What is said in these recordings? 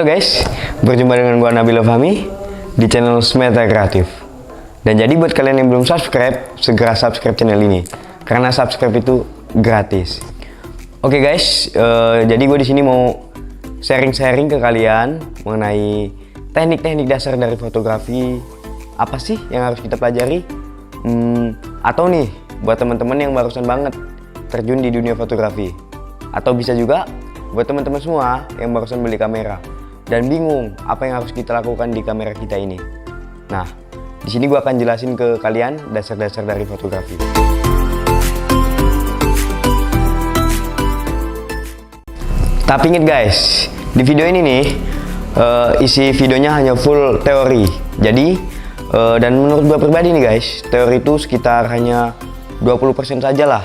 guys, berjumpa dengan gua Nabila Fahmi di channel Smeta Kreatif. Dan jadi buat kalian yang belum subscribe, segera subscribe channel ini karena subscribe itu gratis. Oke guys, jadi gue di sini mau sharing-sharing ke kalian mengenai teknik-teknik dasar dari fotografi. Apa sih yang harus kita pelajari? Atau nih buat teman-teman yang barusan banget terjun di dunia fotografi, atau bisa juga buat teman-teman semua yang barusan beli kamera dan bingung apa yang harus kita lakukan di kamera kita ini. Nah, di sini gue akan jelasin ke kalian dasar-dasar dari fotografi. Tapi inget guys, di video ini nih isi videonya hanya full teori. Jadi dan menurut gue pribadi nih guys, teori itu sekitar hanya 20% saja lah.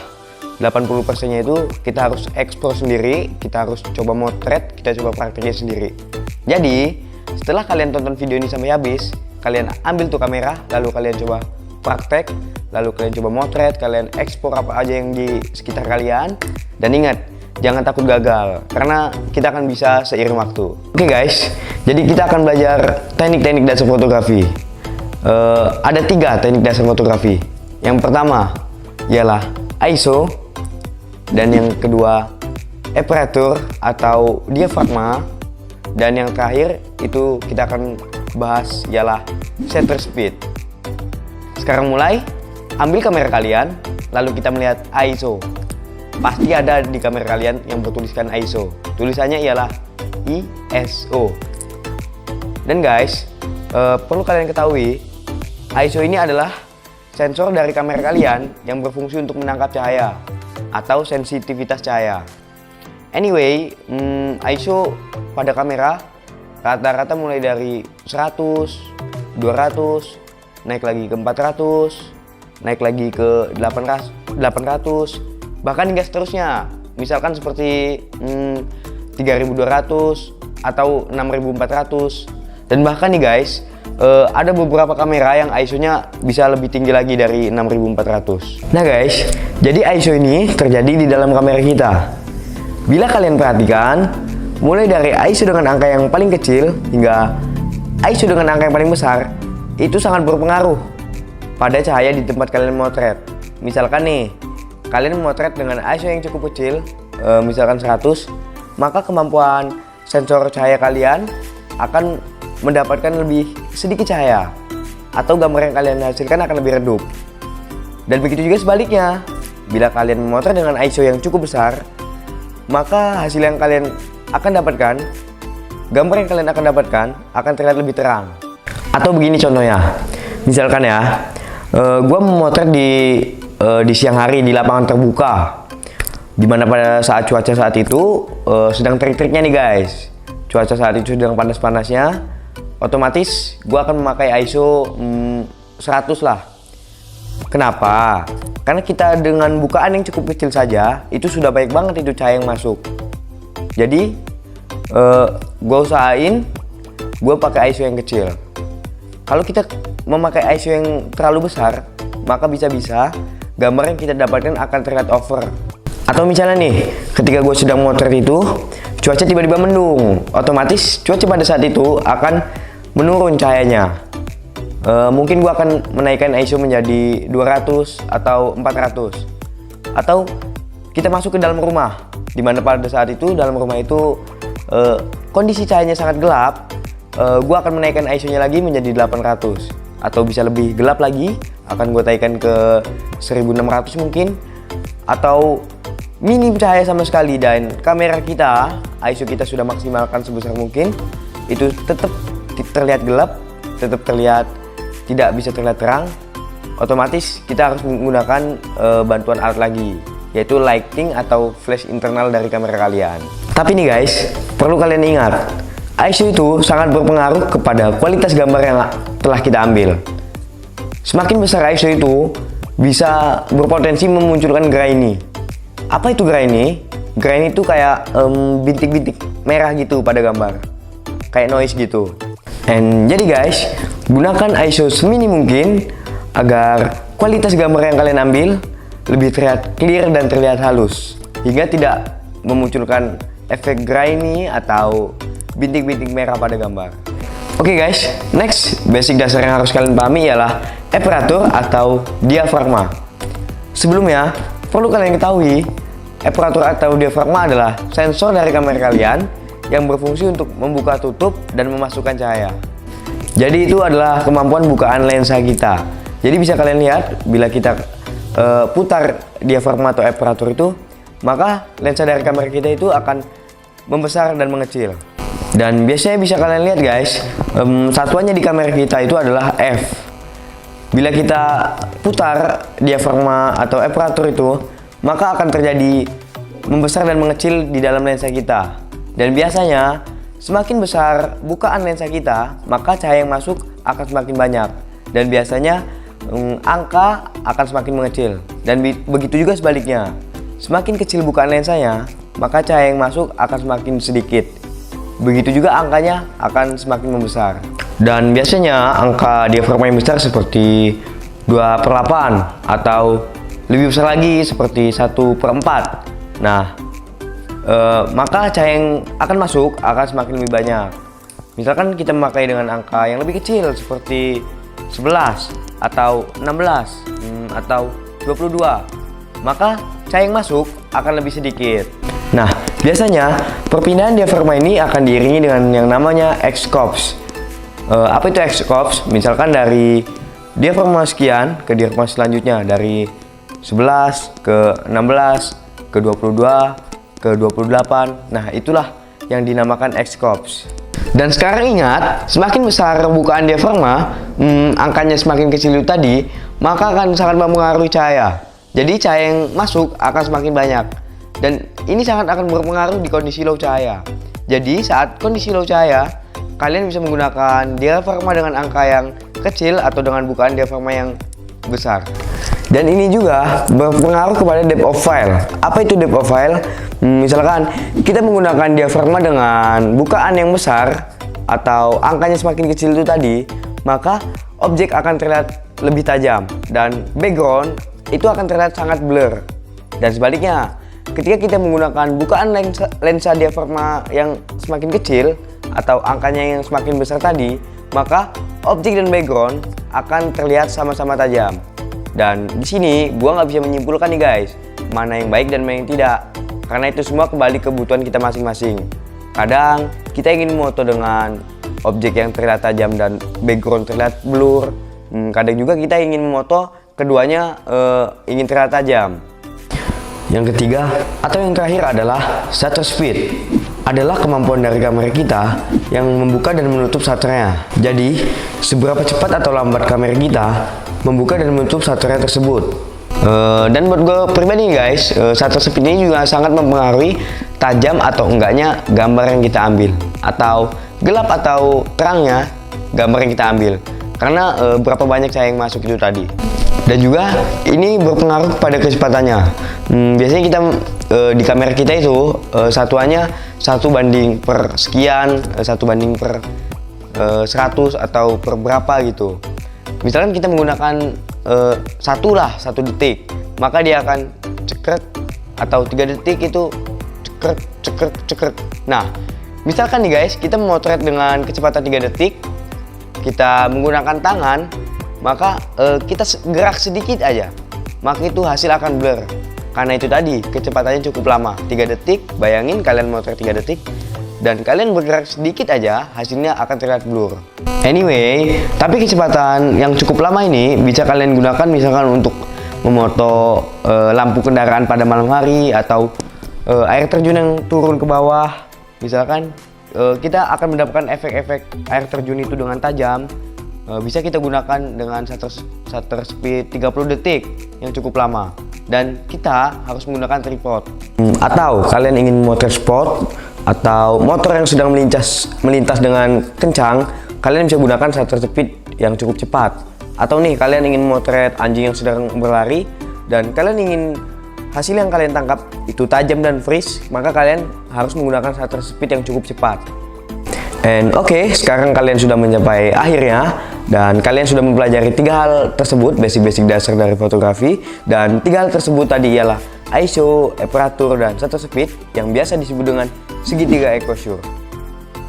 80%-nya itu kita harus eksplor sendiri, kita harus coba motret, kita coba prakteknya sendiri. Jadi setelah kalian tonton video ini sampai habis, kalian ambil tuh kamera, lalu kalian coba praktek, lalu kalian coba motret, kalian ekspor apa aja yang di sekitar kalian. Dan ingat, jangan takut gagal, karena kita akan bisa seiring waktu. Oke guys, jadi kita akan belajar teknik-teknik dasar fotografi. Ada 3 teknik dasar fotografi. Yang pertama ialah ISO, dan yang kedua aperture atau diafragma, dan yang terakhir itu kita akan bahas ialah shutter speed. Sekarang mulai, ambil kamera kalian, lalu kita melihat ISO. Pasti ada di kamera kalian yang bertuliskan ISO. Tulisannya ialah ISO. Dan guys, perlu kalian ketahui, ISO ini adalah sensor dari kamera kalian yang berfungsi untuk menangkap cahaya atau sensitivitas cahaya. Anyway, ISO pada kamera rata-rata mulai dari 100, 200, naik lagi ke 400, naik lagi ke 800, bahkan hingga seterusnya. Misalkan seperti 3200 atau 6400. Dan bahkan nih guys, ada beberapa kamera yang ISO-nya bisa lebih tinggi lagi dari 6400. Nah guys, jadi ISO ini terjadi di dalam kamera kita. Bila kalian perhatikan, mulai dari ISO dengan angka yang paling kecil hingga ISO dengan angka yang paling besar, itu sangat berpengaruh pada cahaya di tempat kalian motret. Misalkan nih, kalian memotret dengan ISO yang cukup kecil, misalkan 100, maka kemampuan sensor cahaya kalian akan mendapatkan lebih sedikit cahaya, atau gambar yang kalian hasilkan akan lebih redup. Dan begitu juga sebaliknya, bila kalian memotret dengan ISO yang cukup besar, maka hasil yang kalian akan dapatkan, gambar yang kalian akan dapatkan akan terlihat lebih terang. Atau begini contohnya, misalkan ya, gua memotret di siang hari di lapangan terbuka, dimana pada saat cuaca saat itu sedang terik-teriknya nih guys. Cuaca saat itu sedang panas-panasnya. Otomatis gue akan memakai ISO 100 lah. Kenapa? Karena kita dengan bukaan yang cukup kecil saja, itu sudah baik banget itu cahaya yang masuk. Jadi gue usahain gue pakai ISO yang kecil. Kalau kita memakai ISO yang terlalu besar, maka bisa-bisa gambar yang kita dapatkan akan terlihat over. Atau misalnya nih, ketika gue sedang motret itu, cuaca tiba-tiba mendung, otomatis cuaca pada saat itu akan menurun cahayanya. Mungkin gua akan menaikkan ISO menjadi 200 atau 400. Atau kita masuk ke dalam rumah, dimana pada saat itu dalam rumah itu kondisi cahayanya sangat gelap. Gua akan menaikkan ISO-nya lagi menjadi 800. Atau bisa lebih gelap lagi, akan gua naikkan ke 1600 mungkin. Atau minim cahaya sama sekali, dan kamera kita, ISO kita sudah maksimalkan sebesar mungkin, itu tetap terlihat gelap, tetap terlihat tidak bisa terlihat terang. Otomatis kita harus menggunakan bantuan alat lagi, yaitu lighting atau flash internal dari kamera kalian. Tapi nih guys, perlu kalian ingat, ISO itu sangat berpengaruh kepada kualitas gambar yang telah kita ambil. Semakin besar ISO itu, bisa berpotensi memunculkan grainy. Apa itu grainy? Grainy itu kayak bintik-bintik merah gitu pada gambar, kayak noise gitu. Jadi guys, gunakan ISO semini mungkin agar kualitas gambar yang kalian ambil lebih terlihat clear dan terlihat halus, hingga tidak memunculkan efek grainy atau bintik-bintik merah pada gambar. Oke guys, next basic dasar yang harus kalian pahami ialah eperatur atau diafragma. Sebelumnya, perlu kalian ketahui, eperatur atau diafragma adalah sensor dari kamera kalian yang berfungsi untuk membuka tutup dan memasukkan cahaya. Jadi itu adalah kemampuan bukaan lensa kita. Jadi bisa kalian lihat, bila kita putar diafragma atau eperatur itu, maka lensa dari kamera kita itu akan membesar dan mengecil. Dan biasanya bisa kalian lihat guys, satuannya di kamera kita itu adalah f. Bila kita putar diafragma atau eperatur itu, maka akan terjadi membesar dan mengecil di dalam lensa kita. Dan biasanya semakin besar bukaan lensa kita, maka cahaya yang masuk akan semakin banyak. Dan biasanya angka akan semakin mengecil. Dan begitu juga sebaliknya, semakin kecil bukaan lensanya, maka cahaya yang masuk akan semakin sedikit. Begitu juga angkanya akan semakin membesar. Dan biasanya angka diafragma yang besar seperti 2/8 atau lebih besar lagi seperti 1/4. Nah, maka cahaya yang akan masuk akan semakin lebih banyak. Misalkan kita memakai dengan angka yang lebih kecil seperti 11 atau 16 atau 22, maka cahaya yang masuk akan lebih sedikit. Nah, biasanya perpindahan diafragma ini akan diiringi dengan yang namanya X-Corps. Apa itu X-Corps? Misalkan dari diafragma sekian ke diafragma selanjutnya, dari 11 ke 16 ke 22 ke 28. Nah, itulah yang dinamakan X-Corps. Dan sekarang ingat, semakin besar bukaan diafragma, angkanya semakin kecil itu tadi, maka akan sangat mempengaruhi cahaya. Jadi cahaya yang masuk akan semakin banyak. Dan ini sangat akan berpengaruh di kondisi low cahaya. Jadi saat kondisi low cahaya, kalian bisa menggunakan diafragma dengan angka yang kecil atau dengan bukaan diafragma yang besar. Dan ini juga berpengaruh kepada depth of field. Apa itu depth of field? Misalkan kita menggunakan diafragma dengan bukaan yang besar atau angkanya semakin kecil itu tadi, maka objek akan terlihat lebih tajam dan background itu akan terlihat sangat blur. Dan sebaliknya, ketika kita menggunakan bukaan lensa diafragma yang semakin kecil atau angkanya yang semakin besar tadi, maka objek dan background akan terlihat sama-sama tajam. Dan di sini gua nggak bisa menyimpulkan nih guys, mana yang baik dan mana yang tidak, karena itu semua kembali kebutuhan kita masing-masing. Kadang kita ingin moto dengan objek yang terlihat tajam dan background terlihat blur. Kadang juga kita ingin memoto keduanya ingin terlihat tajam. Yang ketiga atau yang terakhir adalah shutter speed. Adalah kemampuan dari kamera kita yang membuka dan menutup shutternya. Jadi seberapa cepat atau lambat kamera kita membuka dan menutup shutternya tersebut. Dan buat gue pribadi guys, shutter speed ini juga sangat mempengaruhi tajam atau enggaknya gambar yang kita ambil, atau gelap atau terangnya gambar yang kita ambil, karena berapa banyak cahaya yang masuk itu tadi. Dan juga ini berpengaruh pada kecepatannya. Biasanya kita di kamera kita itu satuannya 1/per sekian, 1/100 atau per berapa gitu. Misalkan kita menggunakan 1 detik, maka dia akan cekrek, atau 3 detik itu cekrek. Nah, misalkan nih guys, kita memotret dengan kecepatan 3 detik, kita menggunakan tangan, maka kita gerak sedikit aja, maka itu hasil akan blur. Karena itu tadi, kecepatannya cukup lama, 3 detik. Bayangin kalian motret 3 detik dan kalian bergerak sedikit aja, hasilnya akan terlihat blur. Anyway, tapi kecepatan yang cukup lama ini bisa kalian gunakan misalkan untuk memoto lampu kendaraan pada malam hari, atau air terjun yang turun ke bawah. Misalkan kita akan mendapatkan efek-efek air terjun itu dengan tajam. Bisa kita gunakan dengan shutter speed 30 detik yang cukup lama. Dan kita harus menggunakan tripod. Atau kalian ingin memotret sport atau motor yang sedang melintas dengan kencang, kalian bisa gunakan shutter speed yang cukup cepat. Atau nih, kalian ingin memotret anjing yang sedang berlari dan kalian ingin hasil yang kalian tangkap itu tajam dan freeze, maka kalian harus menggunakan shutter speed yang cukup cepat. And oke, sekarang kalian sudah mencapai akhirnya dan kalian sudah mempelajari 3 hal tersebut, basic-basic dasar dari fotografi. Dan 3 hal tersebut tadi ialah ISO, eperatur, dan shutter speed yang biasa disebut dengan segitiga exposure.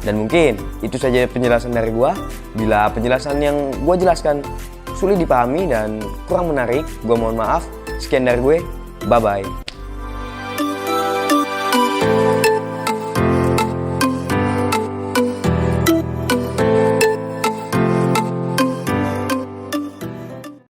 Dan mungkin itu saja penjelasan dari gua. Bila penjelasan yang gua jelaskan sulit dipahami dan kurang menarik, gua mohon maaf. Sekian dari gue, bye-bye.